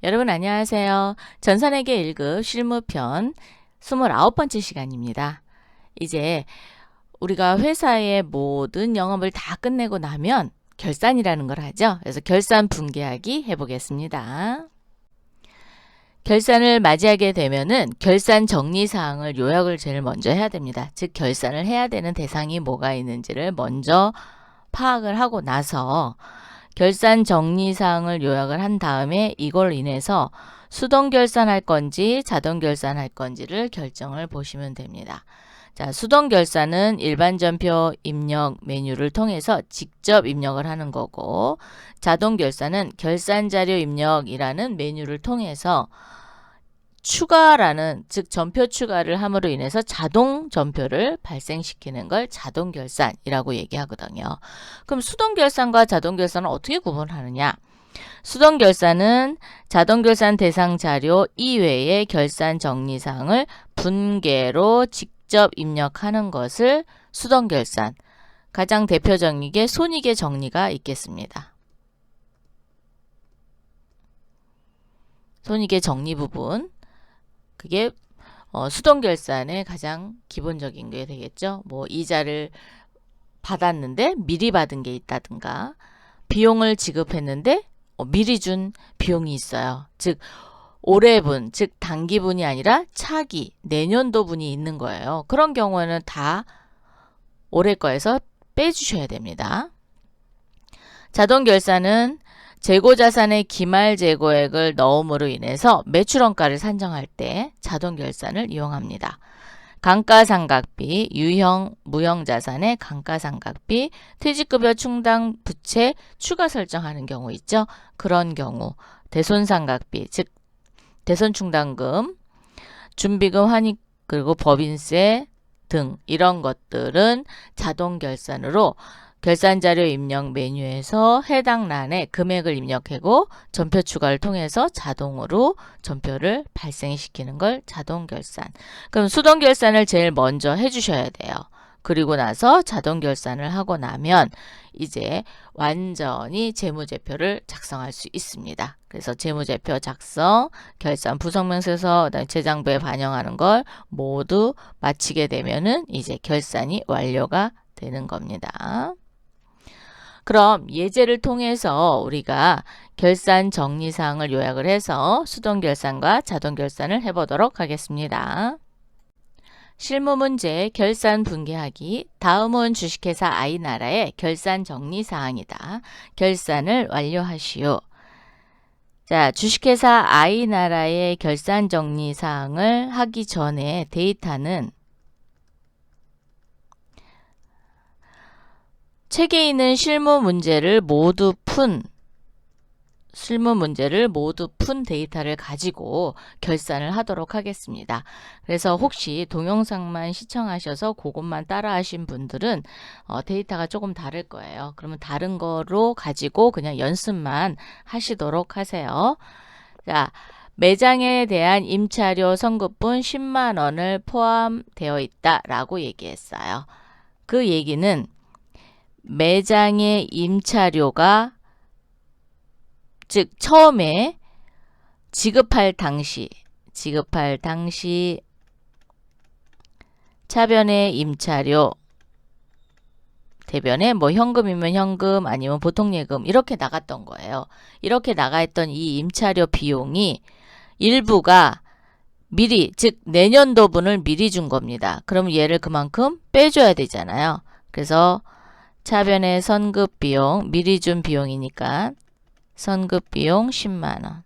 여러분 안녕하세요. 전산회계 1급 실무편 29번째 시간입니다. 이제 우리가 회사의 모든 영업을 다 끝내고 나면 결산이라는 걸 하죠. 그래서 결산 분계하기 해보겠습니다. 결산을 맞이하게 되면은 결산 정리 사항을 요약을 제일 먼저 해야 됩니다. 즉 결산을 해야 되는 대상이 뭐가 있는지를 먼저 파악을 하고 나서 결산 정리 사항을 요약을 한 다음에 이걸 인해서 수동 결산할 건지 자동 결산할 건지를 결정을 보시면 됩니다. 자, 수동 결산은 일반 전표 입력 메뉴를 통해서 직접 입력을 하는 거고, 자동 결산은 결산 자료 입력이라는 메뉴를 통해서 추가라는, 즉 전표 추가를 함으로 인해서 자동 전표를 발생시키는 걸 자동 결산이라고 얘기하거든요. 그럼 수동 결산과 자동 결산은 어떻게 구분하느냐? 수동 결산은 자동 결산 대상 자료 이외의 결산 정리 사항을 분계로 직접 입력하는 것을 수동 결산. 가장 대표적인 게 손익의 정리가 있겠습니다. 손익의 정리 부분. 그게 수동 결산의 가장 기본적인 게 되겠죠. 뭐 이자를 받았는데 미리 받은 게 있다든가, 비용을 지급했는데 미리 준 비용이 있어요. 즉 올해분, 즉 단기분이 아니라 차기, 내년도분이 있는 거예요. 그런 경우에는 다 올해 거에서 빼주셔야 됩니다. 자동 결산은 재고자산의 기말 재고액을 넣음으로 인해서 매출원가를 산정할 때 자동 결산을 이용합니다. 감가상각비, 유형, 무형자산의 감가상각비, 퇴직급여 충당 부채 추가 설정하는 경우 있죠. 그런 경우 대손상각비, 즉 대손충당금, 준비금 환입, 그리고 법인세 등 이런 것들은 자동 결산으로 결산자료 입력 메뉴에서 해당 란에 금액을 입력하고 전표 추가를 통해서 자동으로 전표를 발생시키는 걸 자동 결산. 그럼 수동 결산을 제일 먼저 해주셔야 돼요. 그리고 나서 자동 결산을 하고 나면 이제 완전히 재무제표를 작성할 수 있습니다. 그래서 재무제표 작성, 결산 부성명세서, 재장부에 반영하는 걸 모두 마치게 되면은 이제 결산이 완료가 되는 겁니다. 그럼 예제를 통해서 우리가 결산 정리 사항을 요약을 해서 수동 결산과 자동 결산을 해보도록 하겠습니다. 실무 문제 결산 분계하기. 다음은 주식회사 I나라의 결산 정리 사항이다. 결산을 완료하시오. 자, 주식회사 I나라의 결산 정리 사항을 하기 전에 데이터는 책에 있는 실무 문제를 모두 푼 데이터를 가지고 결산을 하도록 하겠습니다. 그래서 혹시 동영상만 시청하셔서 그것만 따라 하신 분들은 데이터가 조금 다를 거예요. 그러면 다른 거로 가지고 그냥 연습만 하시도록 하세요. 자, 매장에 대한 임차료 선급분 10만 원을 포함되어 있다라고 얘기했어요. 그 얘기는 매장의 임차료가, 즉 처음에 지급할 당시 차변의 임차료, 대변에 뭐 현금이면 현금 아니면 보통예금 이렇게 나갔던 거예요. 이렇게 나가있던 이 임차료 비용이 일부가 미리, 즉 내년도분을 미리 준 겁니다. 그럼 얘를 그만큼 빼줘야 되잖아요. 그래서 차변의 선급비용, 미리 준 비용이니까 선급비용 10만원,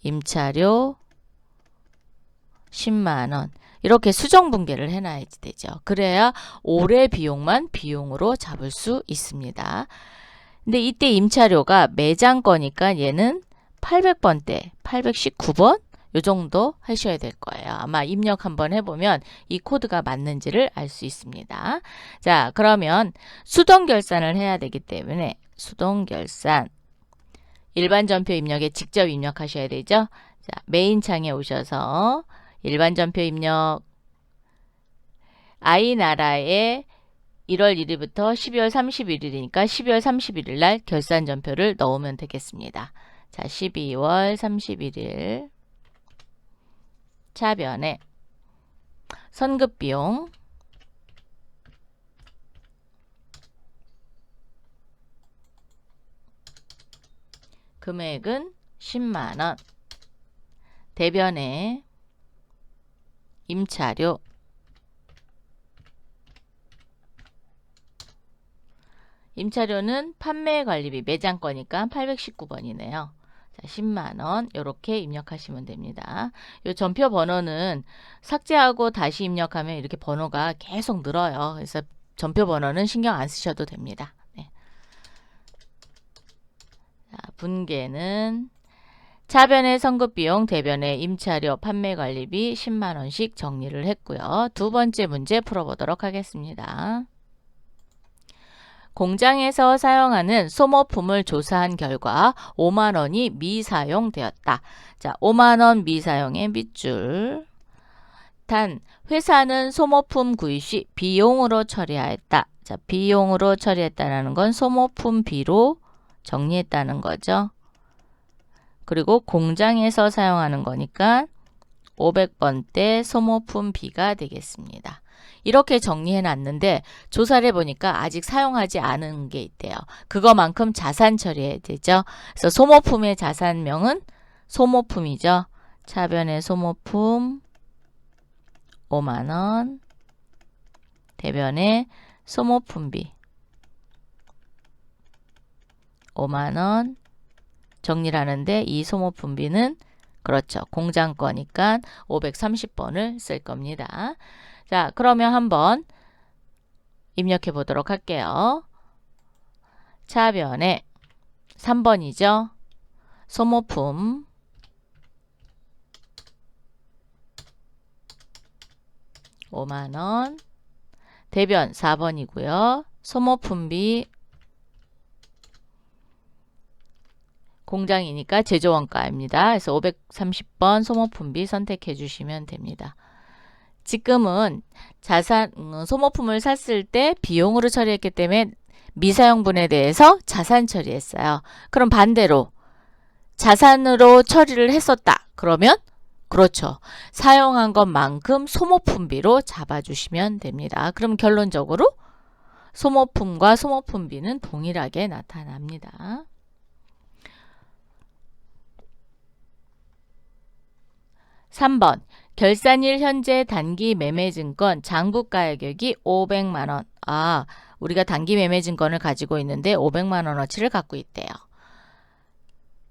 임차료 10만원 이렇게 수정분계를 해놔야지 되죠. 그래야 올해 비용만 비용으로 잡을 수 있습니다. 근데 이때 임차료가 매장 거니까 얘는 800번대, 819번 요 정도 하셔야 될 거예요. 아마 입력 한번 해보면 이 코드가 맞는지를 알 수 있습니다. 자, 그러면 수동 결산을 해야 되기 때문에 수동 결산 일반 전표 입력에 직접 입력하셔야 되죠. 자, 메인 창에 오셔서 일반 전표 입력 I나라에 1월 1일부터 12월 31일이니까 12월 31일 날 결산 전표를 넣으면 되겠습니다. 자, 12월 31일 차변에 선급비용 금액은 10만원, 대변에 임차료 임차료는 판매관리비 매장 거니까 819번이네요. 자, 10만원 이렇게 입력하시면 됩니다. 이 전표 번호는 삭제하고 다시 입력하면 이렇게 번호가 계속 늘어요. 그래서 전표 번호는 신경 안 쓰셔도 됩니다. 네. 자, 분계는 차변의 선급비용, 대변의 임차료, 판매관리비 10만원씩 정리를 했고요. 두 번째 문제 풀어보도록 하겠습니다. 공장에서 사용하는 소모품을 조사한 결과 5만원이 미사용되었다. 자, 5만원 미사용의 밑줄. 단, 회사는 소모품 구입 시 비용으로 처리하였다. 자, 비용으로 처리했다는 건 소모품비로 정리했다는 거죠. 그리고 공장에서 사용하는 거니까 500번대 소모품비가 되겠습니다. 이렇게 정리해 놨는데 조사를 해보니까 아직 사용하지 않은 게 있대요. 그거만큼 자산 처리해야 되죠. 그래서 소모품의 자산명은 소모품이죠. 차변의 소모품 5만원, 대변의 소모품비 5만원 정리를 하는데 이 소모품비는 그렇죠. 공장 거니까 530번을 쓸 겁니다. 자, 그러면 한번 입력해 보도록 할게요. 차변에 3번이죠. 소모품 5만원, 대변 4번이고요. 소모품비 공장이니까 제조원가입니다. 그래서 530번 소모품비 선택해 주시면 됩니다. 지금은 소모품을 샀을 때 비용으로 처리했기 때문에 미사용분에 대해서 자산 처리했어요. 그럼 반대로 자산으로 처리를 했었다. 그러면 그렇죠. 사용한 것만큼 소모품비로 잡아주시면 됩니다. 그럼 결론적으로 소모품과 소모품비는 동일하게 나타납니다. 3번 결산일 현재 단기 매매증권 장부가액이 500만원. 아, 우리가 단기 매매증권을 가지고 있는데 500만원어치를 갖고 있대요.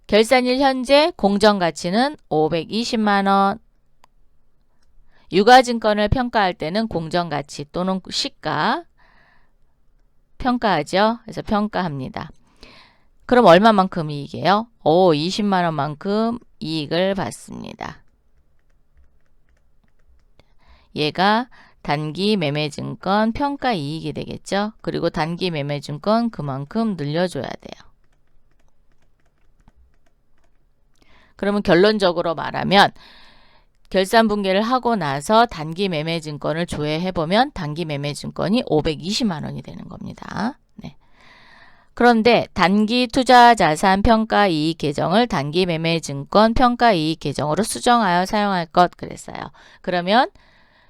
결산일 현재 공정가치는 520만원. 유가증권을 평가할 때는 공정가치 또는 시가 평가하죠. 그래서 평가합니다. 그럼 얼마만큼 이익이에요? 20만원만큼 이익을 받습니다. 얘가 단기 매매증권 평가이익이 되겠죠. 그리고 단기 매매증권 그만큼 늘려줘야 돼요. 그러면 결론적으로 말하면 결산분계를 하고 나서 단기 매매증권을 조회해보면 단기 매매증권이 520만원이 되는 겁니다. 네. 그런데 단기 투자자산 평가이익 계정을 단기 매매증권 평가이익 계정으로 수정하여 사용할 것 그랬어요. 그러면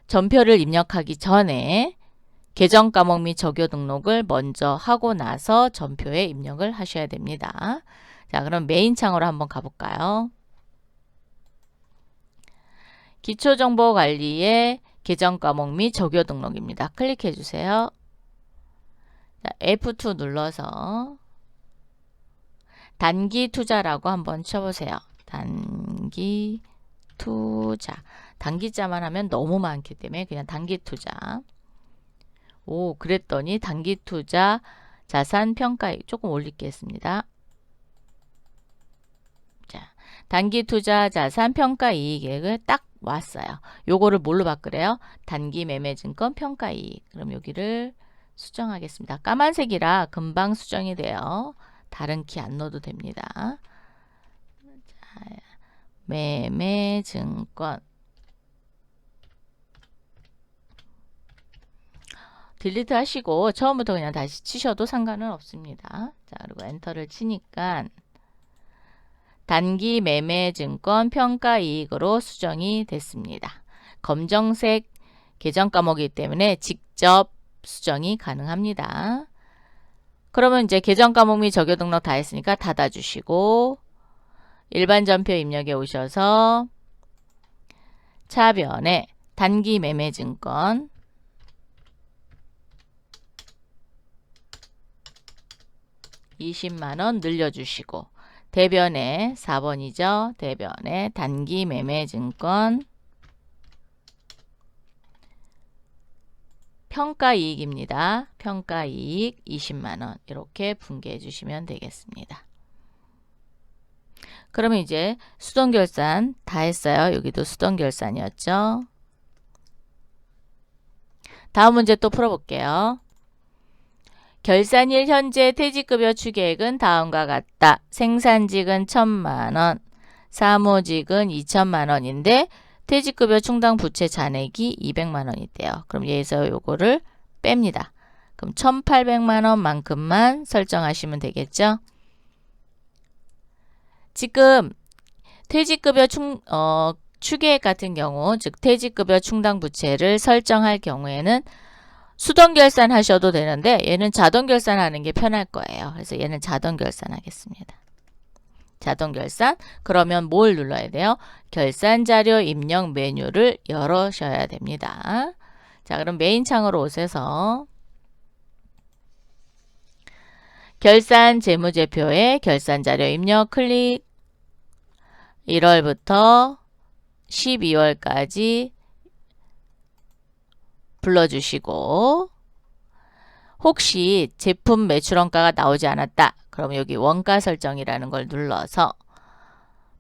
전표를 입력하기 전에 계정 과목 및 적요 등록을 먼저 하고 나서 전표에 입력을 하셔야 됩니다. 자, 그럼 메인 창으로 한번 가볼까요? 기초정보관리의 계정 과목 및 적요 등록입니다. 클릭해 주세요. 자, F2 눌러서 단기 투자라고 한번 쳐보세요. 단기 투자. 단기자만 하면 너무 많기 때문에 그냥 단기 투자. 오, 그랬더니 단기 투자 자산 평가이익 조금 올리겠습니다. 자, 단기 투자 자산 평가이익액을 딱 왔어요. 요거를 뭘로 바꾸래요? 단기 매매증권 평가이익. 그럼 여기를 수정하겠습니다. 까만색이라 금방 수정이 돼요. 다른 키 안 넣어도 됩니다. 자, 매매증권 딜리트 하시고 처음부터 그냥 다시 치셔도 상관은 없습니다. 자, 그리고 엔터를 치니까 단기 매매 증권 평가이익으로 수정이 됐습니다. 검정색 계정 과목이기 때문에 직접 수정이 가능합니다. 그러면 이제 계정 과목 및 적요 등록 다 했으니까 닫아주시고 일반 전표 입력에 오셔서 차변에 단기 매매 증권 20만원 늘려주시고 대변에 4번이죠. 대변에 단기 매매 증권 평가이익입니다. 평가이익 20만원 이렇게 분개해 주시면 되겠습니다. 그러면 이제 수동결산 다 했어요. 여기도 수동결산이었죠. 다음 문제 또 풀어볼게요. 결산일 현재 퇴직급여 추계액은 다음과 같다. 생산직은 1000만원, 사무직은 2000만원인데 퇴직급여 충당 부채 잔액이 200만원이 있대요. 그럼 여기서 요거를 뺍니다. 그럼 1800만원만큼만 설정하시면 되겠죠. 지금 퇴직급여 추계액 같은 경우, 즉 퇴직급여 충당 부채를 설정할 경우에는 수동결산 하셔도 되는데 얘는 자동결산하는 게 편할 거예요. 그래서 얘는 자동결산 하겠습니다. 자동결산. 그러면 뭘 눌러야 돼요? 결산자료 입력 메뉴를 열으셔야 됩니다. 자, 그럼 메인 창으로 오셔서 결산 재무제표에 결산자료 입력 클릭 1월부터 12월까지 불러주시고 혹시 제품 매출원가가 나오지 않았다. 그럼 여기 원가 설정이라는 걸 눌러서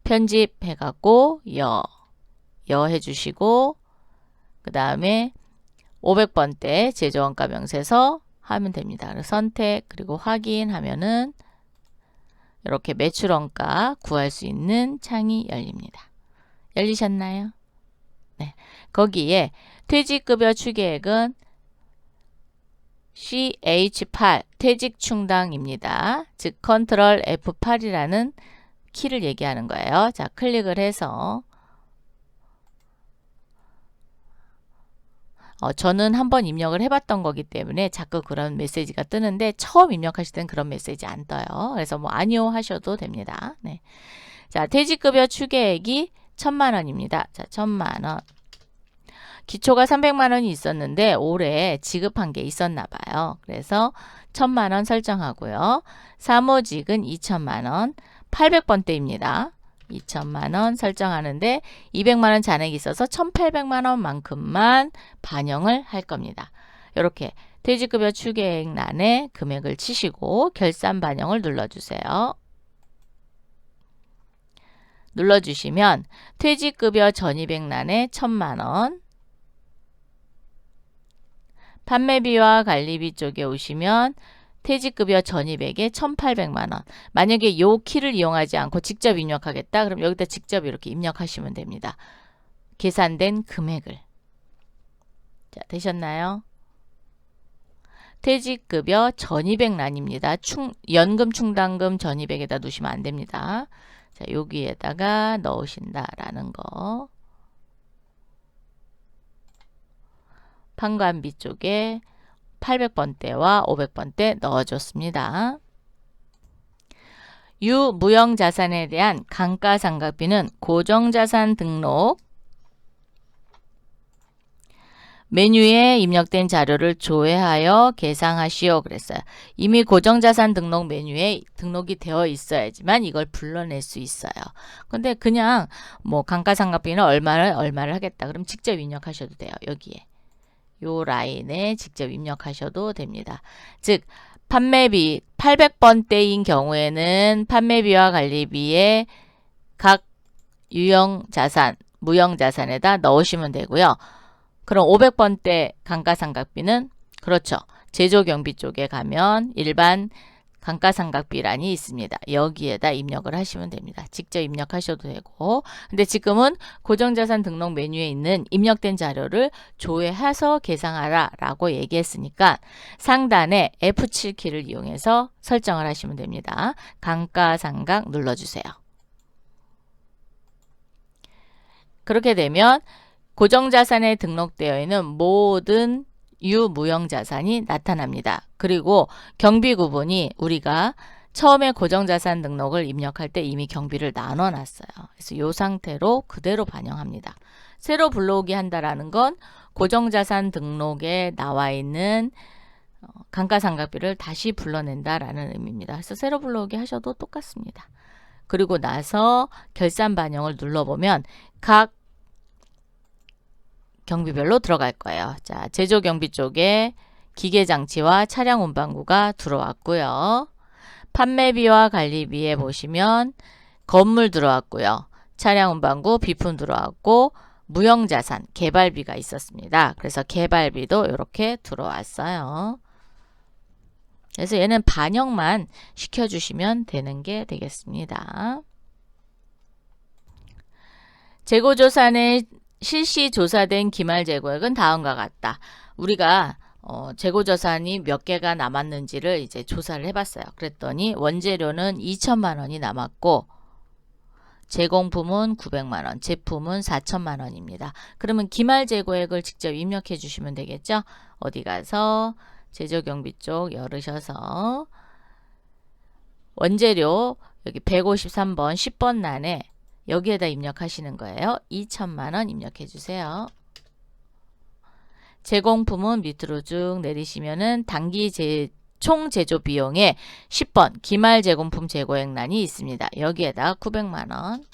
편집해갖고 여 해주시고 그 다음에 500번대 제조원가 명세서 하면 됩니다. 그래서 선택 그리고 확인하면은 이렇게 매출원가 구할 수 있는 창이 열립니다. 열리셨나요? 네. 거기에 퇴직급여 추계액은 CH8 퇴직충당입니다. 즉 컨트롤 F8이라는 키를 얘기하는 거예요. 자, 클릭을 해서 저는 한번 입력을 해봤던 거기 때문에 자꾸 그런 메시지가 뜨는데 처음 입력하실 땐 그런 메시지 안 떠요. 그래서 뭐 아니요 하셔도 됩니다. 네. 자, 퇴직급여 추계액이 1000만원입니다. 자, 1000만원. 기초가 300만원이 있었는데 올해 지급한 게 있었나 봐요. 그래서 1000만원 설정하고요. 사무직은 2000만원, 800번대입니다. 2000만원 설정하는데 200만원 잔액이 있어서 1800만원만큼만 반영을 할 겁니다. 이렇게 퇴직급여 추계액란에 금액을 치시고 결산 반영을 눌러주세요. 눌러주시면 퇴직급여 전입액란에 1000만원, 판매비와 관리비 쪽에 오시면 퇴직급여 전입액에 1800만원. 만약에 이 키를 이용하지 않고 직접 입력하겠다. 그럼 여기다 직접 이렇게 입력하시면 됩니다. 계산된 금액을. 자, 되셨나요? 퇴직급여 전입액란입니다. 연금 충당금 전입액에다 놓으시면 안 됩니다. 자, 여기에다가 넣으신다라는 거. 판관비 쪽에 800번대와 500번대 넣어줬습니다. 유무형자산에 대한 감가상각비는 고정자산 등록 메뉴에 입력된 자료를 조회하여 계상하시오 그랬어요. 이미 고정자산 등록 메뉴에 등록이 되어 있어야지만 이걸 불러낼 수 있어요. 근데 그냥 뭐 감가상각비는 얼마를 하겠다. 그럼 직접 입력하셔도 돼요. 여기에. 요 라인에 직접 입력하셔도 됩니다. 즉 판매비 800번대인 경우에는 판매비와 관리비에 각 유형자산, 무형자산에다 넣으시면 되고요. 그럼 500번대 감가상각비는 그렇죠. 제조경비 쪽에 가면 일반 감가상각비란이 있습니다. 여기에다 입력을 하시면 됩니다. 직접 입력하셔도 되고 근데 지금은 고정자산 등록 메뉴에 있는 입력된 자료를 조회해서 계상하라 라고 얘기했으니까 상단에 F7키를 이용해서 설정을 하시면 됩니다. 감가상각 눌러주세요. 그렇게 되면 고정자산에 등록되어 있는 모든 유무형자산이 나타납니다. 그리고 경비 구분이 우리가 처음에 고정자산 등록을 입력할 때 이미 경비를 나눠놨어요. 그래서 이 상태로 그대로 반영합니다. 새로 불러오기 한다라는 건 고정자산 등록에 나와 있는 감가상각비를 다시 불러낸다라는 의미입니다. 그래서 새로 불러오기 하셔도 똑같습니다. 그리고 나서 결산 반영을 눌러보면 각 경비별로 들어갈 거예요. 자, 제조경비 쪽에 기계장치와 차량 운반구가 들어왔고요. 판매비와 관리비에 보시면 건물 들어왔고요. 차량 운반구, 비품 들어왔고 무형자산, 개발비가 있었습니다. 그래서 개발비도 이렇게 들어왔어요. 그래서 얘는 반영만 시켜주시면 되는 게 되겠습니다. 재고조산에 실시 조사된 기말 재고액은 다음과 같다. 우리가 재고조산이 몇 개가 남았는지를 이제 조사를 해봤어요. 그랬더니 원재료는 2천만 원이 남았고 제공품은 900만 원, 제품은 4천만 원입니다. 그러면 기말 재고액을 직접 입력해 주시면 되겠죠. 어디 가서 제조경비 쪽 열으셔서 원재료 여기 153번 10번 란에 여기에다 입력하시는 거예요. 2천만 원 입력해 주세요. 제공품은 밑으로 쭉 내리시면은 단기 총 제조 비용에 10번 기말 제공품 재고액란이 있습니다. 여기에다 900만 원.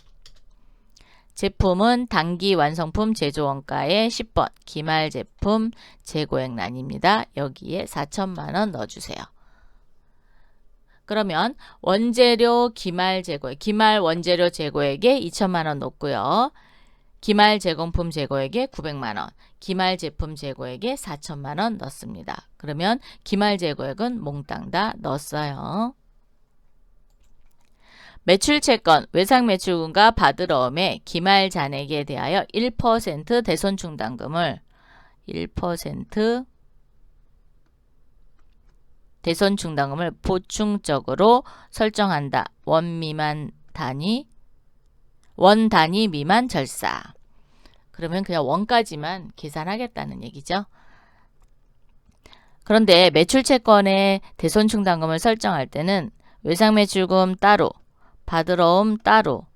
제품은 단기 완성품 제조 원가에 10번 기말 제품 재고액란입니다. 여기에 4천만 원 넣어주세요. 그러면 원재료 기말 재고액, 기말 원재료 재고액에 2천만 원 넣고요. 기말 제공품 재고액에 900만 원, 기말 제품 재고액에 4천만 원 넣습니다. 그러면 기말 재고액은 몽땅 다 넣었어요. 매출채권, 외상매출금과 받으러움의 기말 잔액에 대하여 1% 대손충당금을 1% 대손충당금을 보충적으로 설정한다. 원 단위 미만 절사. 그러면 그냥 원까지만 계산하겠다는 얘기죠. 그런데 매출채권의 대손충당금을 설정할 때는 외상매출금 따로, 받으러움 따로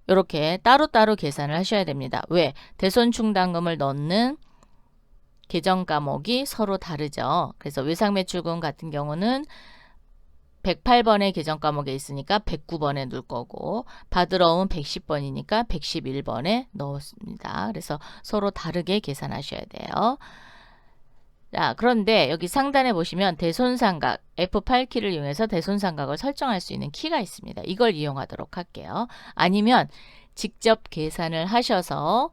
이렇게 따로따로 계산을 하셔야 됩니다. 왜? 대손충당금을 넣는 계정 과목이 서로 다르죠. 그래서 외상매출금 같은 경우는 108번의 계정 과목에 있으니까 109번에 넣을 거고 받으러움은 110번이니까 111번에 넣었습니다. 그래서 서로 다르게 계산하셔야 돼요. 자, 그런데 여기 상단에 보시면 대손상각 F8키를 이용해서 대손상각을 설정할 수 있는 키가 있습니다. 이걸 이용하도록 할게요. 아니면 직접 계산을 하셔서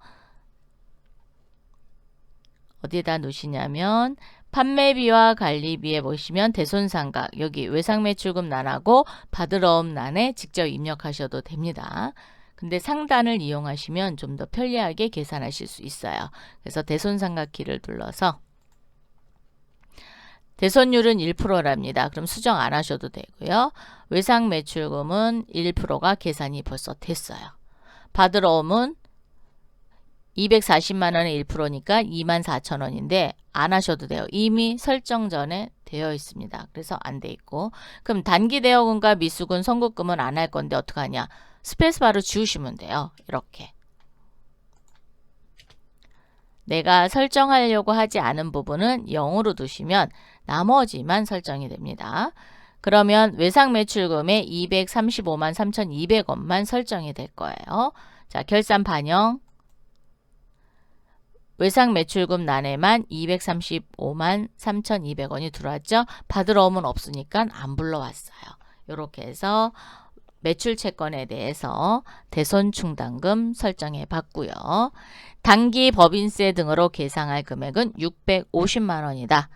어디에다 놓으시냐면 판매비와 관리비에 보시면 대손상각 여기 외상매출금 란하고 받으러움 란에 직접 입력하셔도 됩니다. 근데 상단을 이용하시면 좀 더 편리하게 계산하실 수 있어요. 그래서 대손상각 키를 눌러서 대손율은 1%랍니다. 그럼 수정 안 하셔도 되고요. 외상매출금은 1%가 계산이 벌써 됐어요. 받으러움은 240만 원의 1%니까 24,000원인데 안 하셔도 돼요. 이미 설정 전에 되어 있습니다. 그래서 안 돼 있고 그럼 단기 대여금과 미수금 선급금은 안 할 건데 어떡하냐. 스페이스바로 지우시면 돼요. 이렇게 내가 설정하려고 하지 않은 부분은 0으로 두시면 나머지만 설정이 됩니다. 그러면 외상매출금에 235만 3,200원만 설정이 될 거예요. 자, 결산 반영 외상매출금 란에만 235만 3,200원이 들어왔죠. 받으러움은 없으니까 안 불러왔어요. 이렇게 해서 매출채권에 대해서 대손충당금 설정해 봤고요. 단기 법인세 등으로 계상할 금액은 650만 원이다.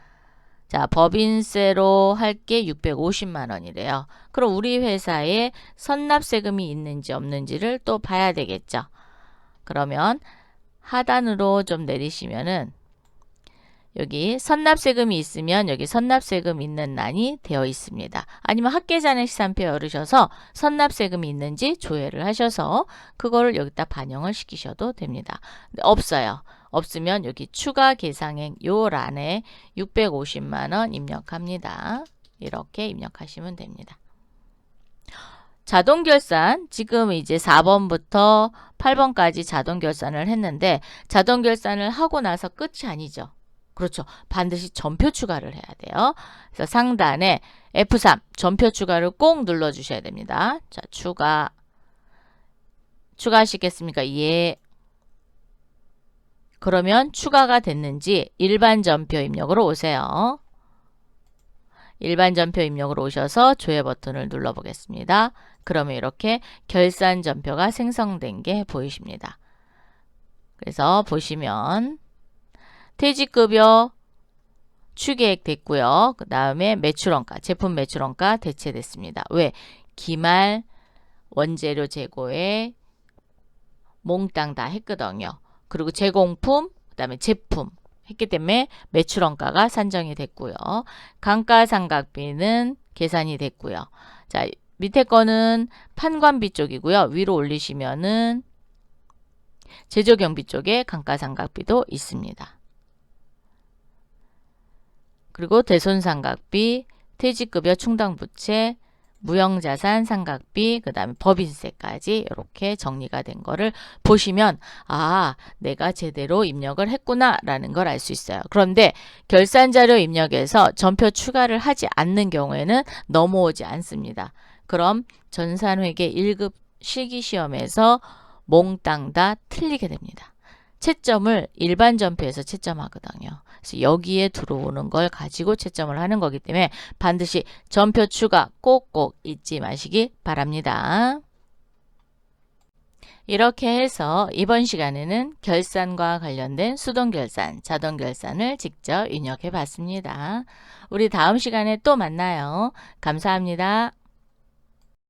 자, 법인세로 할 게 650만 원이래요. 그럼 우리 회사에 선납세금이 있는지 없는지를 또 봐야 되겠죠. 그러면 하단으로 좀 내리시면은 여기 선납세금이 있으면 여기 선납세금 있는 란이 되어 있습니다. 아니면 합계잔액시산표에 열으셔서 선납세금이 있는지 조회를 하셔서 그거를 여기다 반영을 시키셔도 됩니다. 근데 없어요. 없으면 여기 추가 계상액 요 란에 650만 원 입력합니다. 이렇게 입력하시면 됩니다. 자동결산, 지금 이제 4번부터 8번까지 자동결산을 했는데 자동결산을 하고 나서 끝이 아니죠. 그렇죠. 반드시 전표 추가를 해야 돼요. 그래서 상단에 F3 전표 추가를 꼭 눌러주셔야 됩니다. 자, 추가하시겠습니까? 예. 그러면 추가가 됐는지 일반 전표 입력으로 오세요. 일반 전표 입력으로 오셔서 조회 버튼을 눌러 보겠습니다. 그러면 이렇게 결산 전표가 생성된 게 보이십니다. 그래서 보시면 퇴직급여 추계액 됐고요. 그 다음에 매출원가, 제품 매출원가 대체됐습니다. 왜? 기말 원재료 재고에 몽땅 다 했거든요. 그리고 제공품, 그 다음에 제품 했기 때문에 매출원가가 산정이 됐고요. 감가상각비는 계산이 됐고요. 자, 밑에 거는 판관비 쪽이고요. 위로 올리시면은 제조경비 쪽에 감가상각비도 있습니다. 그리고 대손상각비, 퇴직급여 충당부채, 무형자산 상각비, 그 다음에 법인세까지 이렇게 정리가 된 거를 보시면 아, 내가 제대로 입력을 했구나 라는 걸 알 수 있어요. 그런데 결산자료 입력에서 전표 추가를 하지 않는 경우에는 넘어오지 않습니다. 그럼 전산회계 1급 실기시험에서 몽땅 다 틀리게 됩니다. 채점을 일반 전표에서 채점하거든요. 그래서 여기에 들어오는 걸 가지고 채점을 하는 거기 때문에 반드시 전표 추가 꼭꼭 잊지 마시기 바랍니다. 이렇게 해서 이번 시간에는 결산과 관련된 수동결산, 자동결산을 직접 입력해 봤습니다. 우리 다음 시간에 또 만나요. 감사합니다.